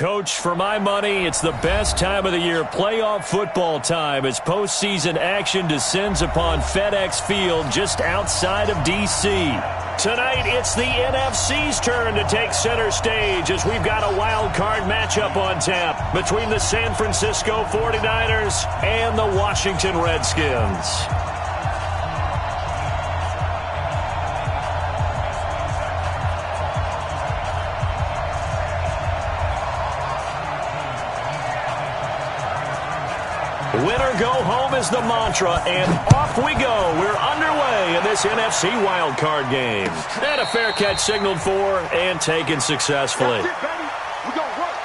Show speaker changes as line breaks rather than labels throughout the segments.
Coach, for my money, it's the best time of the year, playoff football time, as postseason action descends upon FedEx Field just outside of D.C. Tonight, it's the NFC's turn to take center stage as we've got a wild card matchup on tap between the San Francisco 49ers and the Washington Redskins. Winner go home is the mantra, and off we go. We're underway in this NFC Wildcard game. And a fair catch signaled for and taken successfully.
That's it, baby. We gonna work.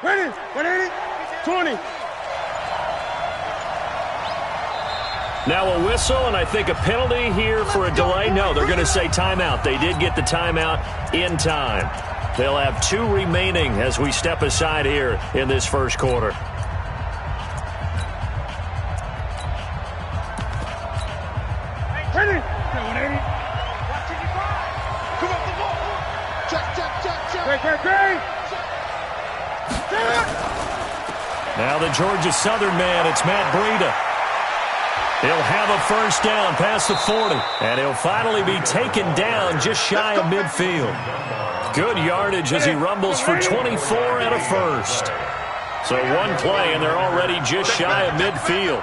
Ready? 180? 20.
Now a whistle, and I think a penalty here for a delay. No, they're going to say timeout. They did get the timeout in time. They'll have 2 remaining as we step aside here in this first quarter.
Ready? 180. Come up the ball. Check. Great.
Now the Georgia Southern man, it's Matt Breida. He'll have a first down past the 40, and he'll finally be taken down just shy of midfield. Good yardage as he rumbles for 24 and a first. So one play, and they're already just shy of midfield.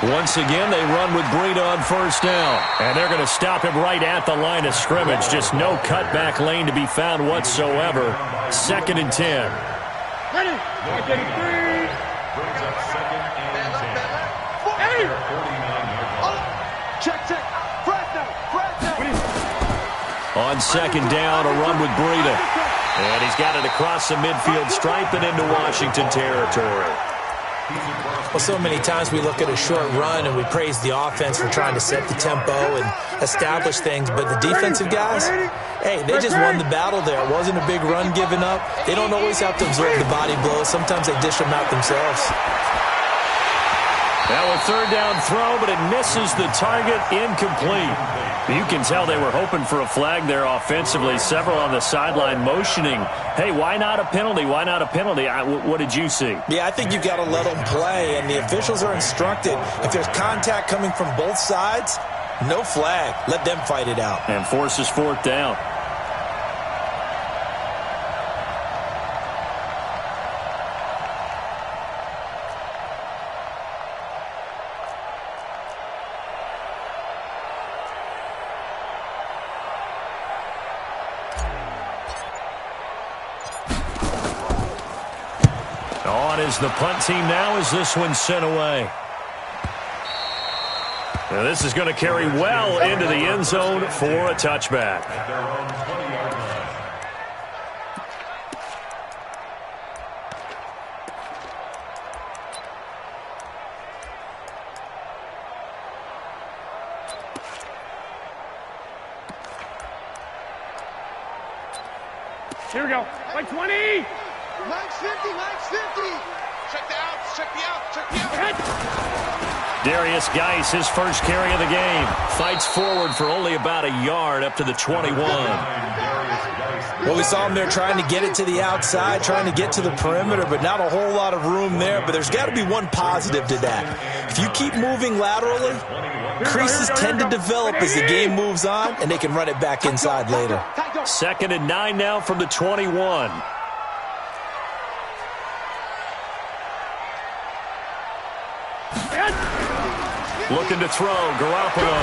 Once again, they run with Breida on first down. And they're going to stop him right at the line of scrimmage. Just no cutback lane to be found whatsoever. 2nd and 10.
Ready? Check.
On 2nd down, a run with Breida. And he's got it across the midfield stripe and into Washington territory.
Well, so many times we look at a short run and we praise the offense for trying to set the tempo and establish things, but the defensive guys, hey, they just won the battle there. It wasn't a big run given up. They don't always have to absorb the body blows. Sometimes they dish them out themselves.
Now a 3rd down throw, but it misses the target, incomplete. You can tell they were hoping for a flag there offensively. Several on the sideline motioning, hey, why not a penalty? Why not a penalty? What did you see?
Yeah, I think you've got to let them play, and the officials are instructed. If there's contact coming from both sides, no flag. Let them fight it out.
And forces 4th down. On is the punt team now as this one's sent away. Now this is going to carry well into the end zone for a touchback.
Here we go. Like 20.
Mike's 50. Check the outs.
Darius Geis, his first carry of the game, fights forward for only about a yard up to the 21.
Well, we saw him there trying to get it to the outside, trying to get to the perimeter, but not a whole lot of room there. But there's got to be one positive to that. If you keep moving laterally, creases tend to develop as the game moves on, and they can run it back inside later.
2nd and 9 now from the 21. Looking to throw, Garoppolo.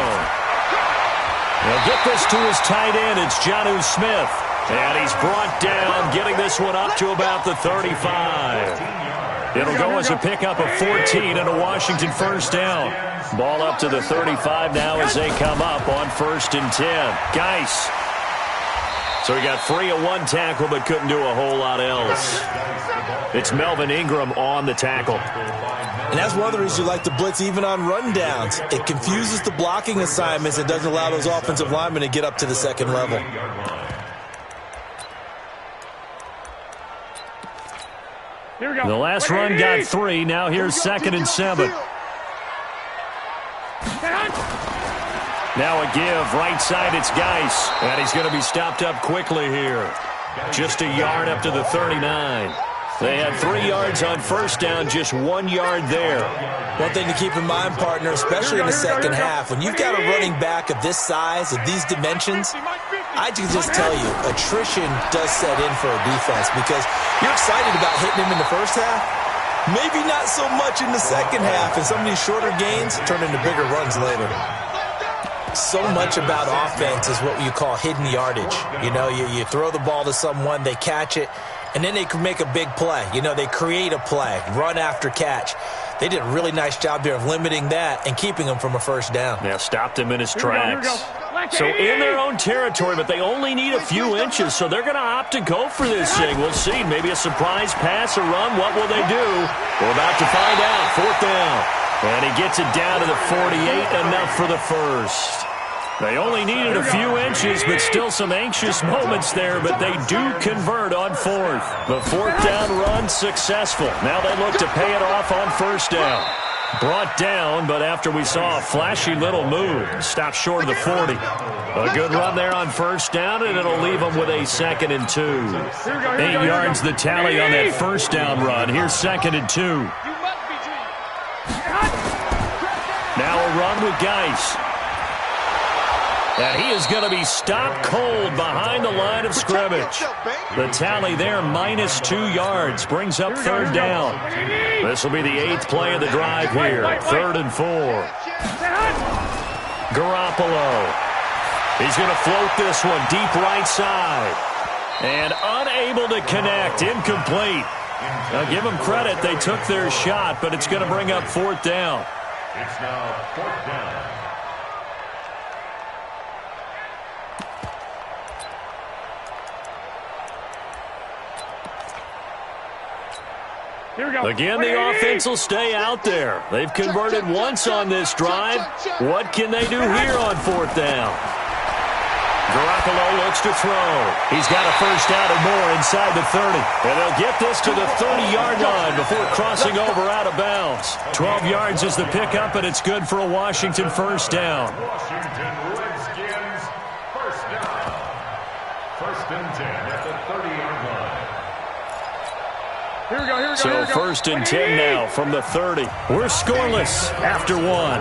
He'll get this to his tight end. It's Jonnu Smith. And he's brought down, getting this one up to about the 35. It'll go as a pickup of 14 and a Washington first down. Ball up to the 35 now as they come up on 1st and 10. Geis. So he got free of one tackle but couldn't do a whole lot else. It's Melvin Ingram on the tackle.
And that's one of the reasons you like to blitz even on rundowns. It confuses the blocking assignments. It doesn't allow those offensive linemen to get up to the second level.
Here we go.
The last run got 3. Now here's 2nd and 7. Now a give. Right side, it's Geis. And he's going to be stopped up quickly here. Just a yard up to the 39. They had 3 yards on first down, just 1 yard there.
One thing to keep in mind, partner, especially in the second half, when you've got a running back of this size, of these dimensions, I can just tell you, attrition does set in for a defense because you're excited about hitting him in the first half. Maybe not so much in the second half, and some of these shorter gains turn into bigger runs later. So much about offense is what you call hidden yardage. You know, you throw the ball to someone, they catch it, and then they can make a big play. You know, they create a play, run after catch. They did a really nice job there of limiting that and keeping him from a first down.
Yeah, stopped him in his tracks. So in their own territory, but they only need a few inches, so they're going to opt to go for this thing. We'll see. Maybe a surprise pass or run. What will they do? We're about to find out. 4th down. And he gets it down to the 48, enough for the first. They only needed a few inches, but still some anxious moments there, but they do convert on 4th. The 4th down run successful. Now they look to pay it off on 1st down. Brought down, but after we saw a flashy little move, stopped short of the 40. A good run there on 1st down, and it'll leave them with a 2nd and 2. 8 yards the tally on that 1st down run. Here's 2nd and 2. Now a run with Geis. And he is going to be stopped cold behind the line of scrimmage. The tally there, -2 yards, brings up 3rd down. This will be the 8th play of the drive here. 3rd and 4. Garoppolo. He's going to float this one deep right side. And unable to connect, incomplete. Now give them credit, they took their shot, but it's going to bring up 4th down.
It's now 4th down.
Again, the offense will stay out there. They've converted once on this drive. What can they do here on 4th down? Garoppolo looks to throw. He's got a first down and more inside the 30. And they'll get this to the 30-yard line before crossing over out of bounds. 12 yards is the pickup, and it's good for a Washington first down.
Washington Redskins first down. 1st and 10 at the 30-yard line.
Here we go.
So 1st and 10 now from the 30. We're scoreless after 1.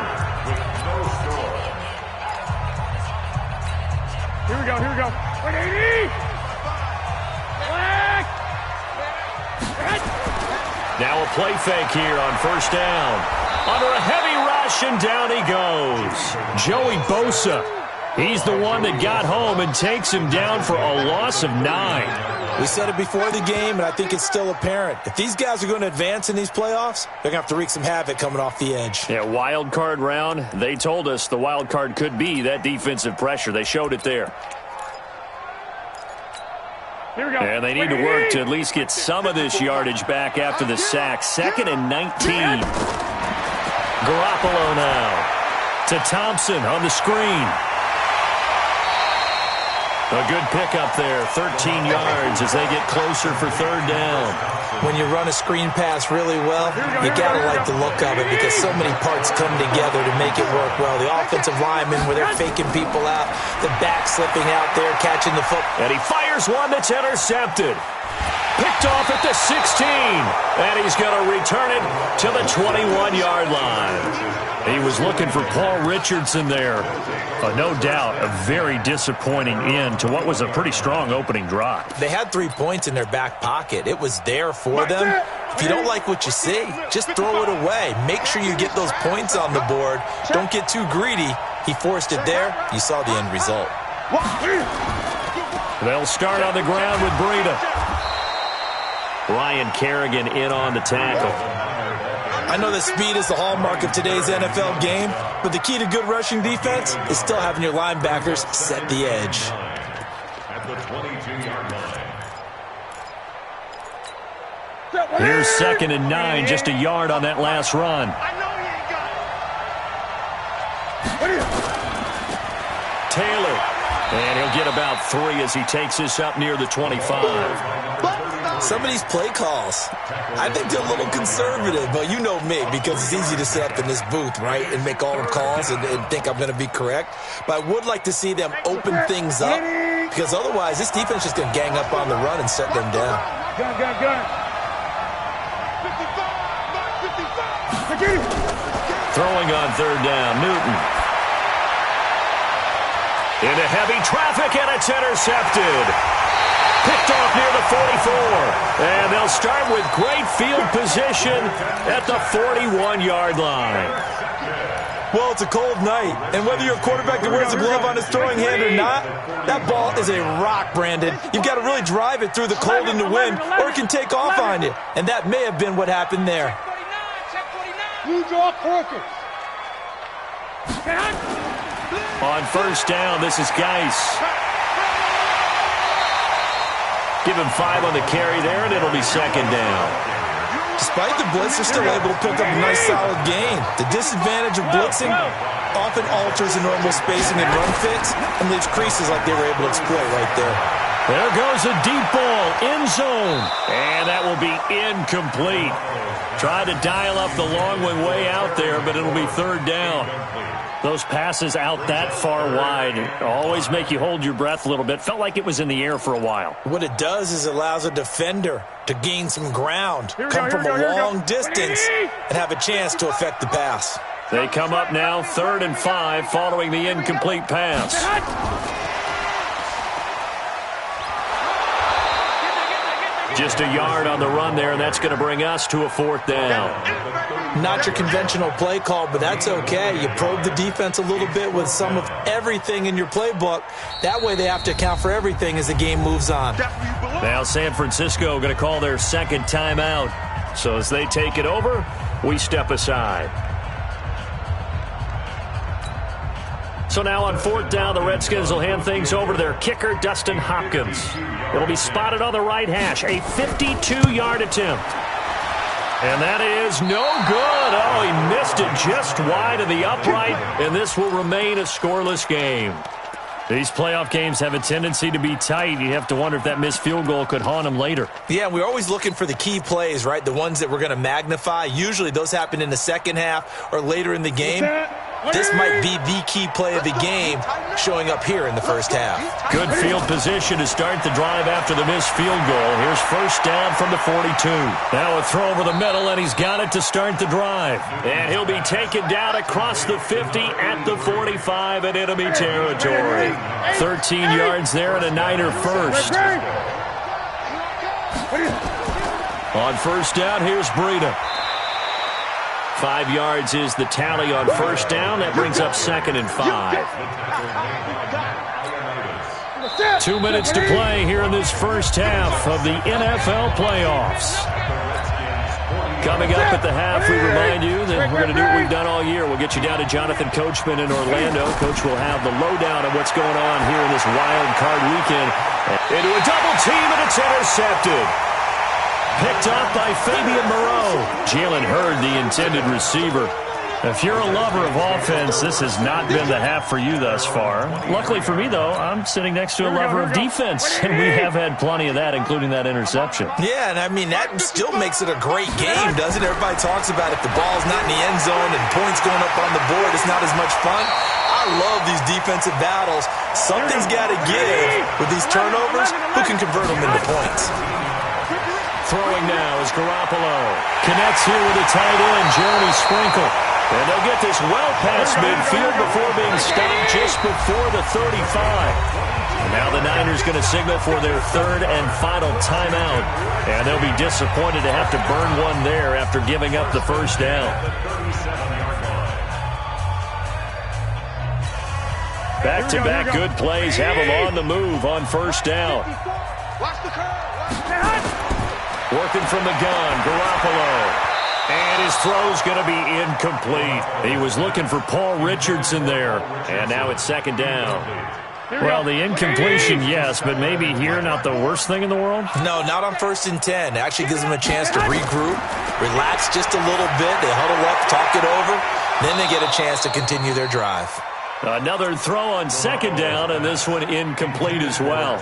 Here we go. 180.
Now a play fake here on 1st down. Under a heavy rush, and down he goes. Joey Bosa. He's the one that got home and takes him down for a loss of 9.
We said it before the game, and I think it's still apparent. If these guys are going to advance in these playoffs, they're going to have to wreak some havoc coming off the edge.
Yeah, wild card round. They told us the wild card could be that defensive pressure. They showed it there.
Here we go.
And they need to work to at least get some of this yardage back after the sack. 2nd and 19. Garoppolo now to Thompson on the screen. A good pickup there, 13 yards as they get closer for 3rd down.
When you run a screen pass really well, you got to like the look of it because so many parts come together to make it work well. The offensive linemen, where they're faking people out, the back slipping out there, catching the foot.
And he fires one that's intercepted. Picked off at the 16. And he's going to return it to the 21-yard line. He was looking for Paul Richardson there. No doubt a very disappointing end to what was a pretty strong opening drive.
They had 3 points in their back pocket. It was there for them. If you don't like what you see, just throw it away. Make sure you get those points on the board. Don't get too greedy. He forced it there. You saw the end result.
They'll start on the ground with Breida. Ryan Kerrigan in on the tackle.
I know that speed is the hallmark of today's NFL game, but the key to good rushing defense is still having your linebackers set the edge.
At the 22-yard line.
Here's 2nd and 9, just a yard on that last run. Taylor, and he'll get about 3 as he takes this up near the 25.
Some of these play calls, I think they're a little conservative, but you know me, because it's easy to sit up in this booth, right, and make all the calls and think I'm going to be correct. But I would like to see them open things up, because otherwise this defense is just going to gang up on the run and shut them down.
Gun. 55.
Throwing on 3rd down, Newton. Into heavy traffic, and it's intercepted. Picked off near the 44. And they'll start with great field position at the 41-yard line.
Well, it's a cold night, and whether you're a quarterback that wears a glove on his throwing hand or not, that ball is a rock, Brandon. You've got to really drive it through the cold and the wind, or it can take off on you. And that may have been what happened there.
Blue jaw focus.
On 1st down, this is Geis. Give him 5 on the carry there, and it'll be 2nd down.
Despite the blitz, they're still able to pick up a nice, solid gain. The disadvantage of blitzing often alters the normal spacing and run fits and leaves creases like they were able to exploit right there.
There goes a deep ball, end zone, and that will be incomplete. Tried to dial up the long one way out there, but it'll be 3rd down. Those passes out that far wide always make you hold your breath a little bit. Felt like it was in the air for a while.
What it does is it allows a defender to gain some ground, come from a long distance, and have a chance to affect the pass.
They come up now 3rd and 5 following the incomplete pass. Just a yard on the run there, and that's going to bring us to a 4th down.
Not your conventional play call, but that's okay. You probe the defense a little bit with some of everything in your playbook. That way they have to account for everything as the game moves on.
Now San Francisco going to call their 2nd timeout. So as they take it over, we step aside. So now on 4th down, the Redskins will hand things over to their kicker, Dustin Hopkins. It'll be spotted on the right hash, a 52-yard attempt. And that is no good. Oh, he missed it just wide of the upright, and this will remain a scoreless game. These playoff games have a tendency to be tight. You have to wonder if that missed field goal could haunt them later.
Yeah, we're always looking for the key plays, right? The ones that we're going to magnify. Usually those happen in the second half or later in the game. This might be the key play of the game showing up here in the first half.
Good field position to start the drive after the missed field goal. Here's 1st down from the 42. Now a throw over the middle, and he's got it to start the drive. And he'll be taken down across the 50 at the 45 in enemy territory. 13 yards there and a Niner first. On 1st down, here's Breida. 5 yards is the tally on 1st down. That brings up 2nd and 5. 2 minutes to play here in this first half of the NFL playoffs. Coming up at the half, we remind you that we're going to do what we've done all year. We'll get you down to Jonathan Coachman in Orlando. Coach will have the lowdown of what's going on here in this wild card weekend. Into a double team, and it's intercepted. Picked up by Fabian Moreau. Jalen Hurd, the intended receiver. If you're a lover of offense, this has not been the half for you thus far. Luckily for me, though, I'm sitting next to a lover of defense, and we have had plenty of that, including that interception.
Yeah, and I mean, that still makes it a great game, doesn't it? Everybody talks about if the ball's not in the end zone and points going up on the board, it's not as much fun. I love these defensive battles. Something's got to give with these turnovers. Who can convert them into points?
Throwing now is Garoppolo. Connects here with a tight end, Jeremy Sprinkle. And they'll get this well past midfield before being stopped just before the 35. And now the Niners going to signal for their 3rd and final timeout. And they'll be disappointed to have to burn one there after giving up the 1st down. Back-to-back good plays have them on the move on 1st down.
Watch the curve.
Working from the gun, Garoppolo. And his throw's going to be incomplete. He was looking for Paul Richardson there. And now it's second down. Well, the incompletion, yes, but maybe here not the worst thing in the world?
No, not on 1st and 10. It actually gives them a chance to regroup, relax just a little bit. They huddle up, talk it over. Then they get a chance to continue their drive.
Another throw on second down, and this one incomplete as well.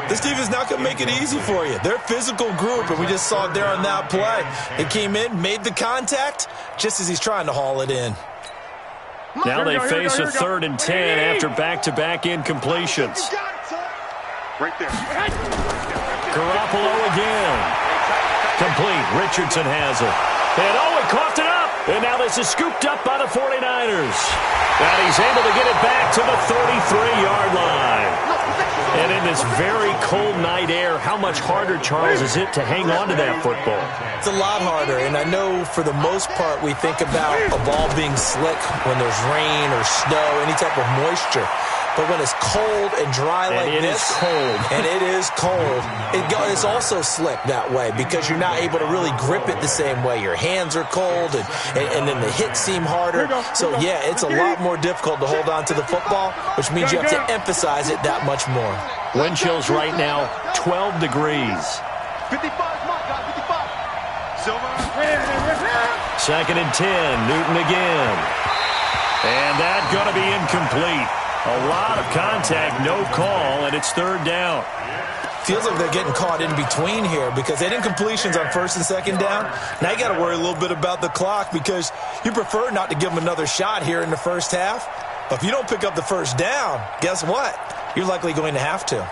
This team is not going to make it easy for you. They're a physical group, and we just saw it there on that play. They came in, made the contact, just as he's trying to haul it in.
Now they face a 3rd and 10 after back-to-back incompletions.
Right there.
Garoppolo again. Complete. Richardson has it. And he coughed it up. And now this is scooped up by the 49ers. And he's able to get it back to the 33-yard line. And in this very cold night air, how much harder, Charles, is it to hang on to that football?
It's a lot harder, and I know for the most part we think about a ball being slick when there's rain or snow, any type of moisture. But when it's cold and dry like this, and it is cold, it's also slick that way because you're not able to really grip it the same way. Your hands are cold, and then the hits seem harder. So, yeah, it's a lot more difficult to hold on to the football, which means you have to emphasize it that much more.
Wind chills right now, 12 degrees.
55, my God, 55. Silver.
2nd and 10, Newton again. And that's going to be incomplete. A lot of contact, no call, and it's 3rd down.
Feels like they're getting caught in between here because they had incompletions on 1st and 2nd down. Now you got to worry a little bit about the clock because you prefer not to give them another shot here in the first half. But if you don't pick up the 1st down, guess what? You're likely going to have to.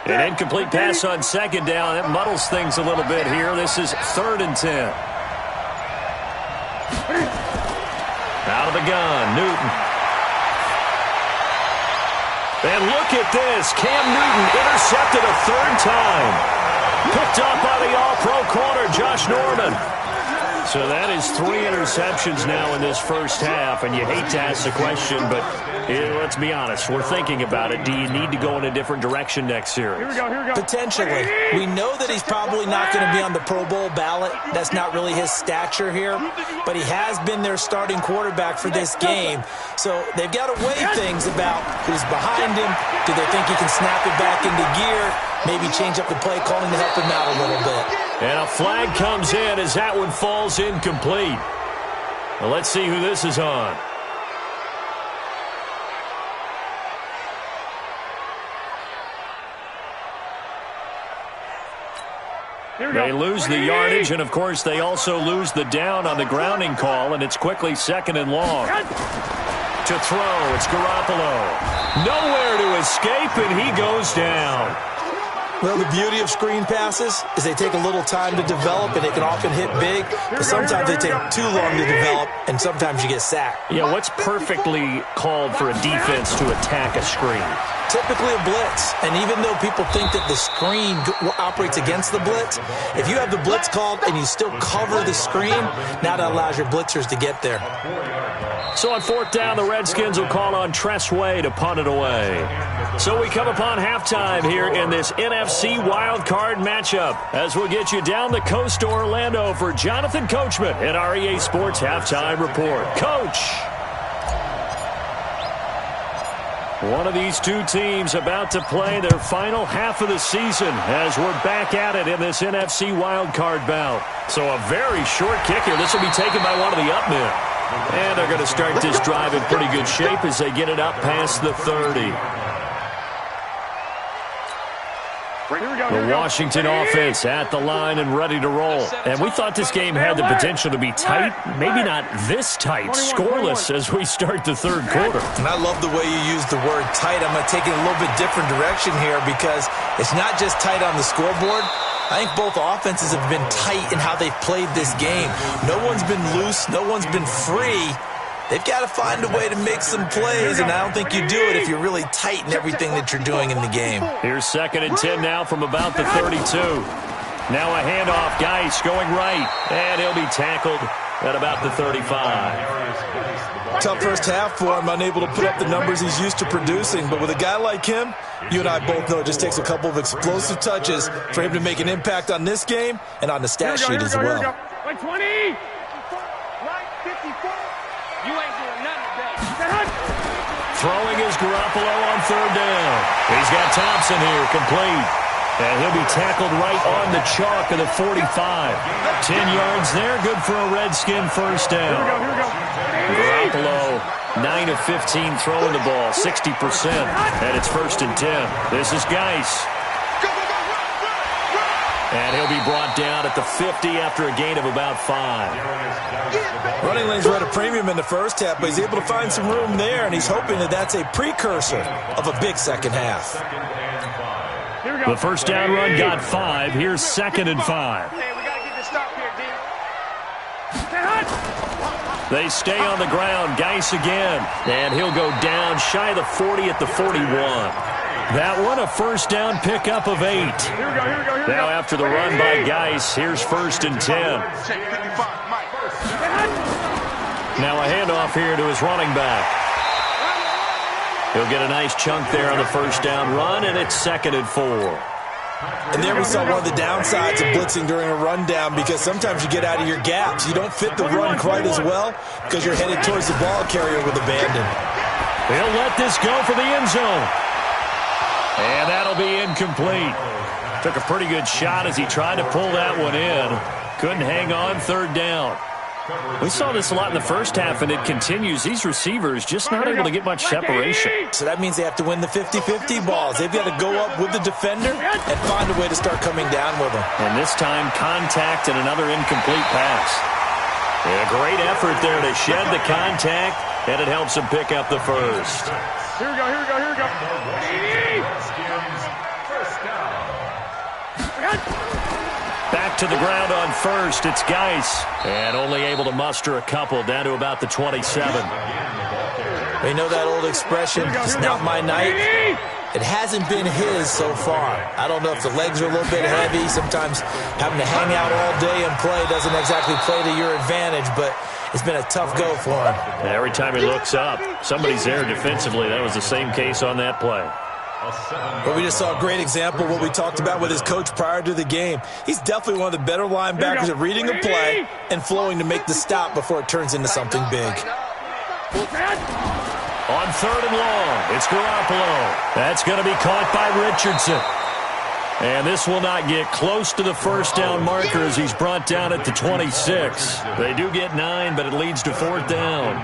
An incomplete pass on 2nd down. That muddles things a little bit here. This is 3rd and 10. Out of the gun, Newton. And look at this. Cam Newton intercepted a 3rd time. Picked up by the all-pro corner, Josh Norman. So that is 3 interceptions now in this first half, and you hate to ask the question, but let's be honest. We're thinking about it. Do you need to go in a different direction next series?
Here we go.
Potentially. We know that he's probably not going to be on the Pro Bowl ballot. That's not really his stature here, but he has been their starting quarterback for this game. So they've got to weigh things about who's behind him. Do they think he can snap it back into gear? Maybe change up the play calling to help him out a little bit.
And a flag comes in as that one falls incomplete. Well, let's see who this is on. They lose the yardage, and, of course, they also lose the down on the grounding call, and it's quickly 2nd and long. To throw, it's Garoppolo. Nowhere to escape, and he goes down.
Well, the beauty of screen passes is they take a little time to develop, and they can often hit big, but sometimes they take too long to develop, and sometimes you get sacked.
Yeah, what's perfectly called for a defense to attack a screen?
Typically a blitz, and even though people think that the screen operates against the blitz, if you have the blitz called and you still cover the screen, now that allows your blitzers to get there.
So on 4th down, the Redskins will call on Tress Way to punt it away. So we come upon halftime here in this NFC Wildcard matchup as we'll get you down the coast to Orlando for Jonathan Coachman at our EA Sports Halftime Report. Coach! One of these two teams about to play their final half of the season as we're back at it in this NFC Wildcard bout. So a very short kick here. This will be taken by one of the up men. And they're going to start this drive in pretty good shape as they get it up past the 30. The Washington offense at the line and ready to roll. And we thought this game had the potential to be tight, maybe not this tight, scoreless as we start the 3rd quarter.
And I love the way you use the word tight. I'm going to take it a little bit different direction here because it's not just tight on the scoreboard. I think both offenses have been tight in how they've played this game. No one's been loose. No one's been free. They've got to find a way to make some plays, and I don't think you do it if you're really tight in everything that you're doing in the game.
Here's 2nd and 10 now from about the 32. Now a handoff. Geis going right, and he'll be tackled at about the 35.
Tough first half for him, unable to put up the numbers he's used to producing. But with a guy like him, you and I both know it just takes a couple of explosive touches for him to make an impact on this game and on the stat sheet as well.
Like 20.
Like 54. You ain't doing nothing today.
Throwing is Garoppolo on third down. He's got Thompson here, complete. And he'll be tackled right on the chalk of the 45. 10 yards there, good for a Redskin first down.
Here we go.
Garoppolo, 9 of 15 throwing the ball, 60%. And it's 1st and 10. This is Geis. And he'll be brought down at the 50 after a gain of about 5.
Running lanes were at a premium in the first half, but he's able to find some room there, and he's hoping that that's a precursor of a big second half.
The first down run got 5. Here's 2nd and 5.
Hey, we got to get this stop here, D.
They stay on the ground. Geis again. And he'll go down shy of the 40 at the 41. That one a first down pickup of 8.
Here we go.
Now after the run by Geis, here's 1st and 10. Now a handoff here to his running back. He'll get a nice chunk there on the first down run, and it's 2nd and 4.
And there we saw one of the downsides of blitzing during a rundown, because sometimes you get out of your gaps. You don't fit the run quite as well because you're headed towards the ball carrier with abandon.
He'll let this go for the end zone. And that'll be incomplete. Took a pretty good shot as he tried to pull that one in. Couldn't hang on, 3rd down. We saw this a lot in the first half, and it continues. These receivers just not able to get much separation.
So that means they have to win the 50-50 balls. They've got to go up with the defender and find a way to start coming down with them.
And this time, contact and another incomplete pass. A great effort there to shed the contact, and it helps him pick up the first.
Here we go.
Back to the ground on first. It's Geis. And only able to muster a couple down to about the 27.
We know that old expression, it's not my night. It hasn't been his so far. I don't know if the legs are a little bit heavy. Sometimes having to hang out all day and play doesn't exactly play to your advantage, but it's been a tough go for him.
Every time he looks up, somebody's there defensively. That was the same case on that play.
Well, we just saw a great example of what we talked about with his coach prior to the game. He's definitely one of the better linebackers at reading a play and flowing to make the stop before it turns into something big.
On 3rd and long, it's Garoppolo. That's going to be caught by Richardson. And this will not get close to the first down marker as he's brought down at the 26. They do get 9, but it leads to 4th down.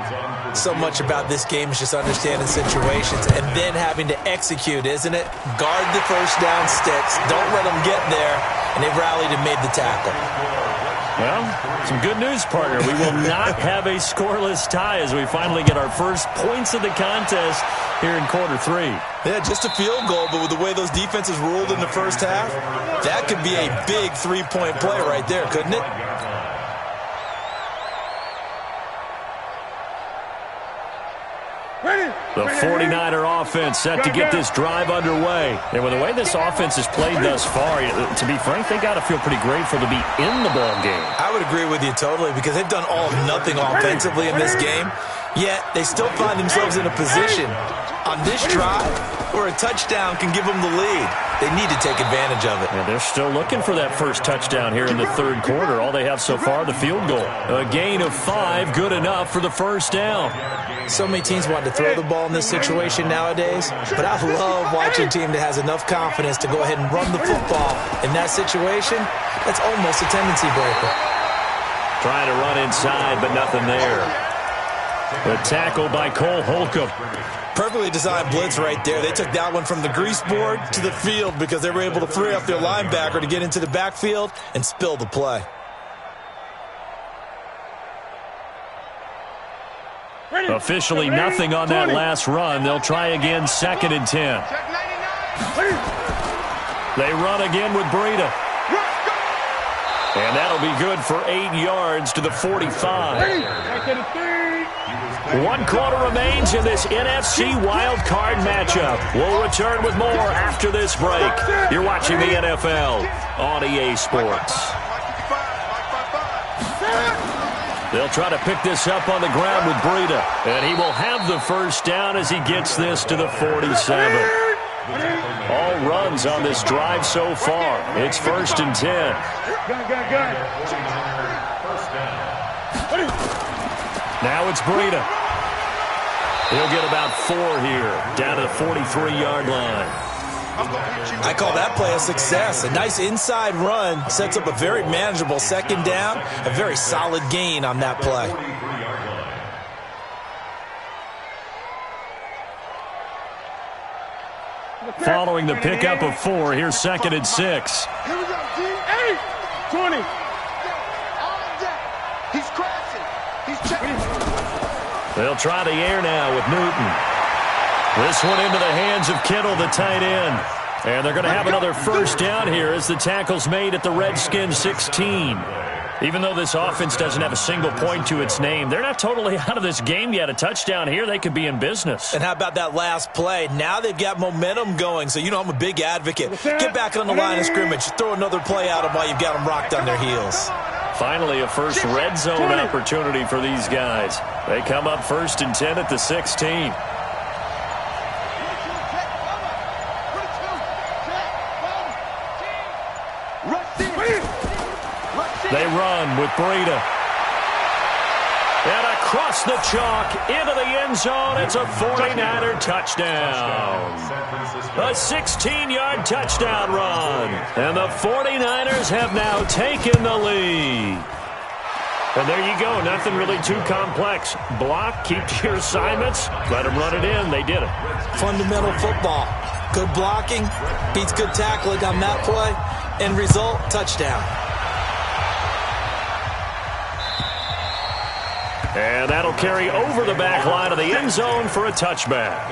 So much about this game is just understanding situations and then having to execute, isn't it? Guard the first down sticks. Don't let them get there. And they rallied and made the tackle.
Well, some good news, partner. We will not have a scoreless tie as we finally get our first points of the contest here in quarter 3.
Yeah, just a field goal, but with the way those defenses ruled in the first half, that could be a big 3-point play right there, couldn't it?
The 49er offense set to get this drive underway. And with the way this offense has played thus far, to be frank, they got to feel pretty grateful to be in the ball game.
I would agree with you totally, because they've done all nothing offensively in this game, yet they still find themselves in a position on this drive where a touchdown can give them the lead. They need to take advantage of it.
And they're still looking for that first touchdown here in the 3rd quarter. All they have so far, the field goal. A gain of 5, good enough for the first down.
So many teams want to throw the ball in this situation nowadays, but I love watching a team that has enough confidence to go ahead and run the football. In that situation, that's almost a tendency breaker.
Trying to run inside, but nothing there. The tackle by Cole Holcomb.
Perfectly designed blitz right there. They took that one from the grease board to the field because they were able to free up their linebacker to get into the backfield and spill the play.
Officially nothing on that last run. They'll try again, 2nd and 10. They run again with Breida. And that'll be good for 8 yards to the 45. 1 quarter remains in this NFC Wildcard matchup. We'll return with more after this break. You're watching the NFL on EA Sports. They'll try to pick this up on the ground with Breida. And he will have the first down as he gets this to the 47. All runs on this drive so far. It's 1st and 10.
Good.
Now it's Breida. He'll get about 4 here, down to the 43-yard line.
I call that play a success. A nice inside run sets up a very manageable 2nd down. A very solid gain on that play.
Following the pickup of 4, here's 2nd and 6.
Here we go, G.
20.
He's crashing. He's checking.
They'll try the air now with Newton. This one into the hands of Kittle, the tight end. And they're going to have another first down here as the tackle's made at the Redskins 16. Even though this offense doesn't have a single point to its name, they're not totally out of this game yet. A touchdown here, they could be in business.
And how about that last play? Now they've got momentum going, so you know I'm a big advocate. Get back on the line of scrimmage. Throw another play at them while you've got them rocked on their heels.
Finally, a first red zone opportunity for these guys. They come up 1st and 10 at the 16. They run with Breida. And across the chalk into the end zone. It's a 49er touchdown. A 16-yard touchdown run. And the 49ers have now taken the lead. And there you go. Nothing really too complex. Block, keep to your assignments, let them run it in. They did it.
Fundamental football. Good blocking beats good tackling on that play. End result, touchdown.
And that'll carry over the back line of the end zone for a touchback.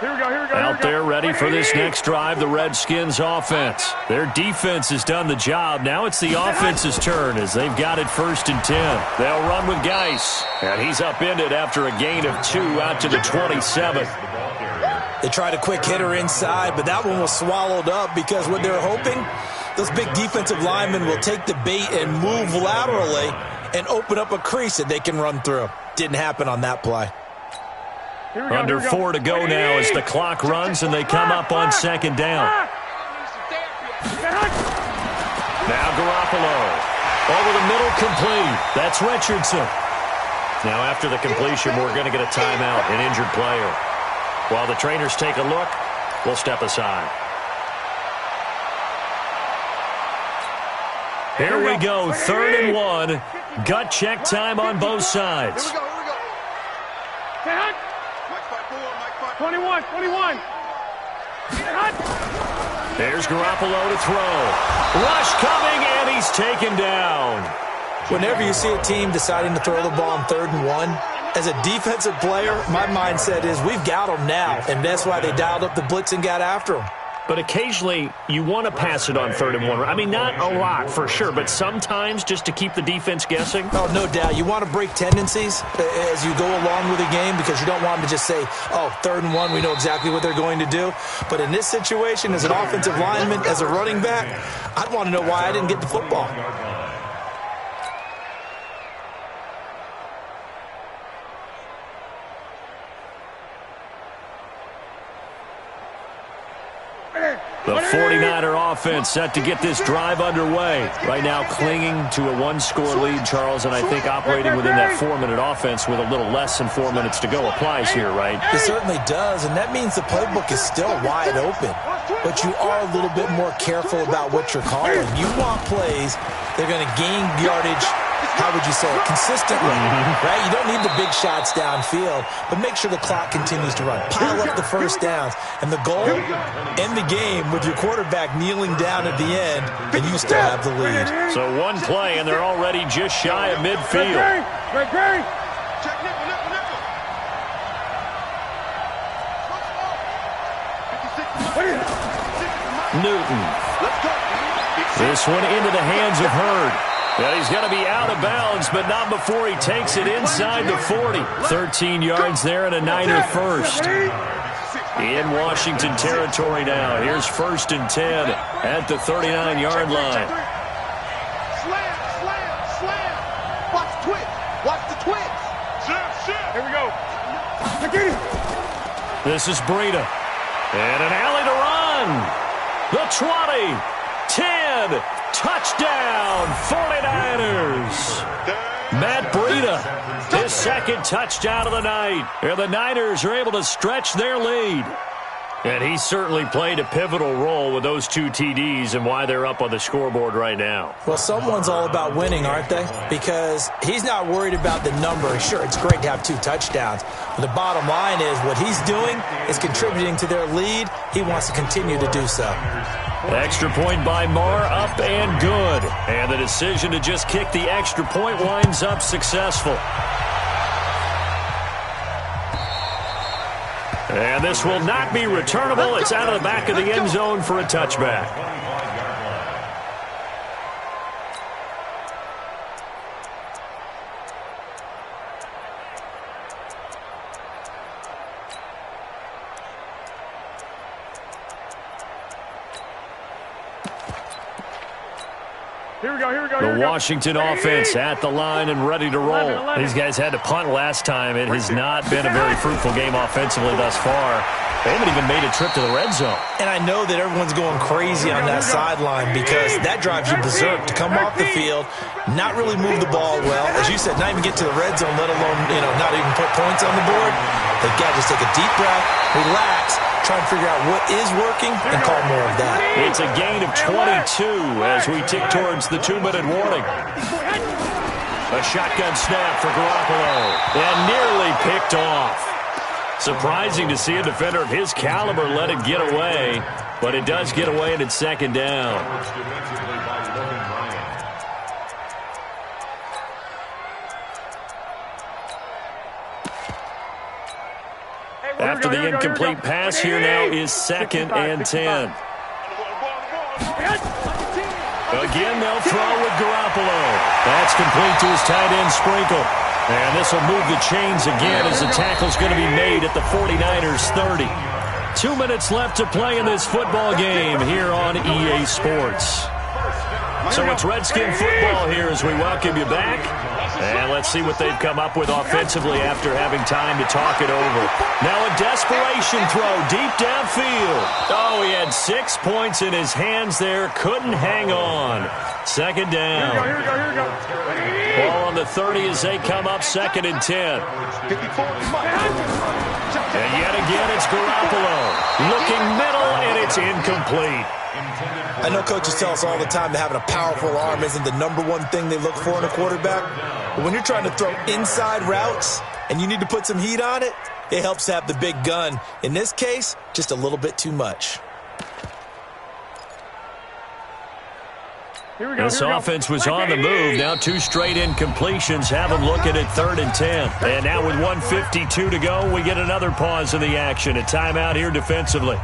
Here we go.
Out there ready for this next drive, the Redskins offense. Their defense has done the job. Now it's the offense's turn as they've got it 1st and 10. They'll run with Geis. And he's upended after a gain of 2 out to the 27.
They tried a quick hitter inside, but that one was swallowed up because what they're hoping, those big defensive linemen will take the bait and move laterally and open up a crease that they can run through. Didn't happen on that play.
Under 4 to go now as the clock runs and they come up on 2nd down. Now Garoppolo. Over the middle, complete. That's Richardson. Now after the completion, we're going to get a timeout, an injured player. While the trainers take a look, we'll step aside. Here we go, 3rd and 1. Gut check time on both sides.
Here we go.
21.
There's Garoppolo to throw. Rush coming, and he's taken down.
Whenever you see a team deciding to throw the ball on 3rd and 1, as a defensive player, my mindset is we've got them now, and that's why they dialed up the blitz and got after them.
But occasionally, you want to pass it on 3rd and 1. I mean, not a lot, for sure, but sometimes just to keep the defense guessing.
Oh, no doubt. You want to break tendencies as you go along with the game because you don't want them to just say, oh, 3rd and 1, we know exactly what they're going to do. But in this situation, as an offensive lineman, as a running back, I'd want to know why I didn't get the football.
The 49er offense set to get this drive underway. Right now clinging to a 1-score lead, Charles, and I think operating within that 4-minute offense with a little less than 4 minutes to go applies here, right?
It certainly does, and that means the playbook is still wide open. But you are a little bit more careful about what you're calling. You want plays that are going to gain yardage, how would you say it, consistently, right? You don't need the big shots downfield, but make sure the clock continues to run. Pile up the first downs. And the goal, end the game with your quarterback kneeling down at the end, and you still have the lead.
So one play, and they're already just shy of midfield.
Check nickel.
Newton. This one into the hands of Hurd. Well, he's going to be out of bounds, but not before he takes it inside the 40. 13 yards there and a Niner first. In Washington territory now. Here's 1st and 10 at the 39-yard line.
twitch. Watch the twitch.
Here we go.
This is Breida. And an alley to run. The 20. 10. Touchdown, 49ers. Matt Breida, his second touchdown of the night. And the Niners are able to stretch their lead. And he certainly played a pivotal role with those 2 TDs and why they're up on the scoreboard right now.
Well, someone's all about winning, aren't they? Because he's not worried about the number. Sure, it's great to have 2 touchdowns. But the bottom line is what he's doing is contributing to their lead. He wants to continue to do so.
Extra point by Marr, up and good. And the decision to just kick the extra point winds up successful. And this will not be returnable. It's out of the back of the end zone for a touchback. The Washington offense at the line and ready to roll. These guys had to punt last time. It has not been a very fruitful game offensively thus far. They haven't even made a trip to the red zone.
And I know that everyone's going crazy on that sideline because that drives you berserk to come off the field, not really move the ball well. As you said, not even get to the red zone, let alone, not even put points on the board. They've got to just take a deep breath, relax, try and figure out what is working and call more of that.
It's a gain of 22 as we tick towards the 2-minute warning. A shotgun snap for Garoppolo and nearly picked off. Surprising to see a defender of his caliber let it get away, but it does get away and it's second down. After the incomplete pass, here now is 2nd and 10. Again, they'll throw with Garoppolo. That's complete to his tight end Sprinkle. And this will move the chains again as the tackle's going to be made at the 49ers 30. 2 minutes left to play in this football game here on EA Sports. So it's Redskin football here as we welcome you back. And let's see what they've come up with offensively after having time to talk it over. Now a desperation throw deep downfield. Oh, he had 6 points in his hands there. Couldn't hang on. Second down.
Here we go.
Ball on the 30 as they come up 2nd and 10. And yet again, it's Garoppolo. Looking middle, and it's incomplete.
I know coaches tell us all the time that having a powerful arm isn't the #1 thing they look for in a quarterback. But when you're trying to throw inside routes and you need to put some heat on it, it helps to have the big gun. In this case, just a little bit too much.
This offense was on the move. Now 2 straight incompletions have them looking at 3rd and 10. And now with 1:52 to go, we get another pause in the action. A timeout here defensively.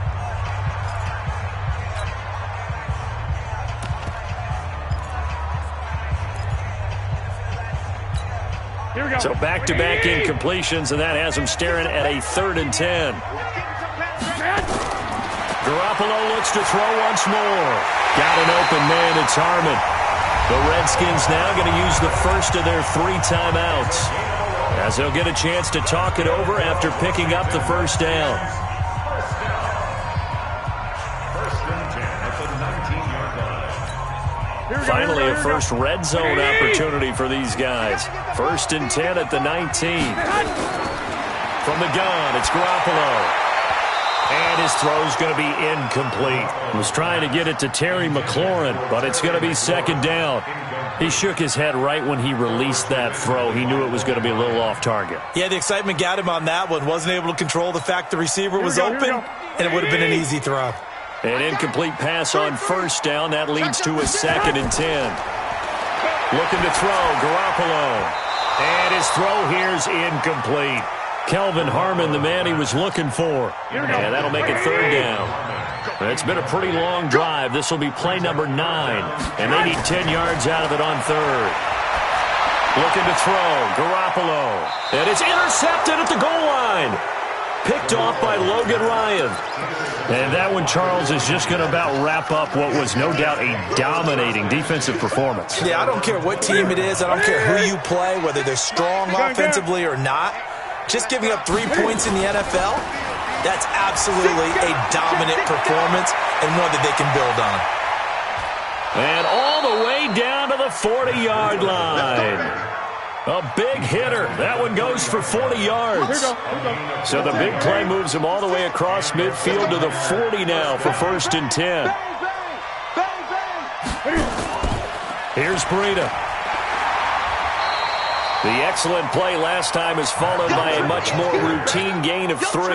So back-to-back incompletions, and that has them staring at a 3rd and 10. Garoppolo looks to throw once more. Got an open man. It's Harmon. The Redskins now going to use the first of their 3 timeouts as they'll get a chance to talk it over after picking up the first down. Finally, a first red zone opportunity for these guys. 1st and 10 at the 19. From the gun, it's Garoppolo. And his throw's going to be incomplete. He was trying to get it to Terry McLaurin, but it's going to be 2nd down. He shook his head right when he released that throw. He knew it was going to be a little off target.
Yeah, the excitement got him on that one. Wasn't able to control the fact the receiver was open, and it would have been an easy throw.
An incomplete pass on 1st down. That leads to a 2nd and 10. Looking to throw, Garoppolo. And his throw here's incomplete. Kelvin Harmon, the man he was looking for. And that'll make it 3rd down. It's been a pretty long drive. This will be play number 9. And they need 10 yards out of it on 3rd. Looking to throw, Garoppolo. And it's intercepted at the goal line. Picked off by Logan Ryan. And that one, Charles, is just going to about wrap up what was no doubt a dominating defensive performance.
Yeah, I don't care what team it is. I don't care who you play, whether they're strong offensively or not. Just giving up 3 points in the NFL, that's absolutely a dominant performance and one that they can build on.
And all the way down to the 40-yard line. A big hitter. That one goes for 40 yards. So the big play moves him all the way across midfield to the 40 now for 1st and 10. Here's Breida. The excellent play last time is followed by a much more routine gain of 3.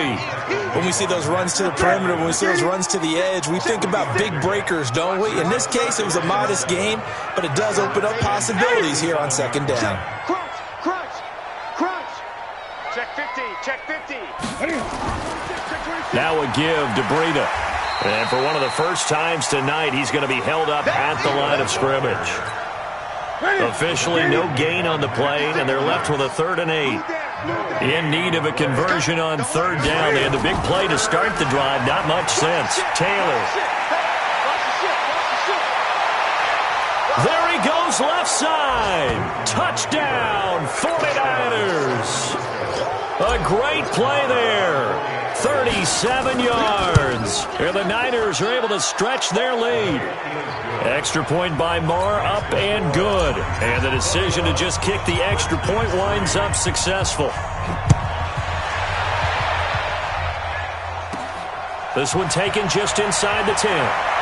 When we see those runs to the perimeter, when we see those runs to the edge, we think about big breakers, don't we? In this case, it was a modest game, but it does open up possibilities here on 2nd down.
Check 50, check 50.
Now a give to Breida. And for one of the first times tonight, he's going to be held up at the line of scrimmage. Officially no gain on the play, and they're left with a 3rd and 8. In need of a conversion on 3rd down. They had the big play to start the drive. Not much sense. Taylor. There he goes, left side. Touchdown, 49ers. A great play there. 37 yards. And the Niners are able to stretch their lead. Extra point by Marr, up and good. And the decision to just kick the extra point winds up successful. This one taken just inside the 10.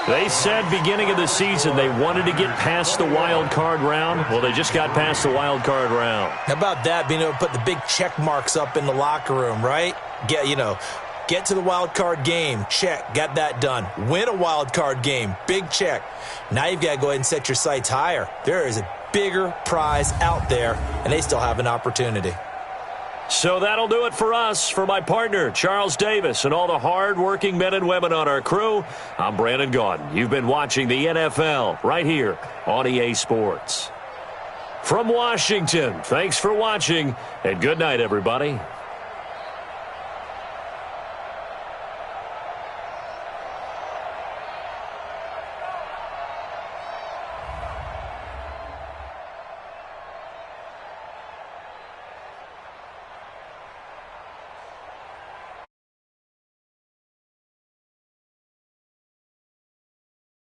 They said beginning of the season they wanted to get past the wild card round. Well, they just got past the wild card round.
How about that, being able to put the big check marks up in the locker room, right? Get to the wild card game. Check. Got that done. Win a wild card game. Big check. Now you've got to go ahead and set your sights higher. There is a bigger prize out there, and they still have an opportunity.
So that'll do it for us. For my partner, Charles Davis, and all the hard-working men and women on our crew, I'm Brandon Gaudin. You've been watching the NFL right here on EA Sports. From Washington, thanks for watching, and good night, everybody.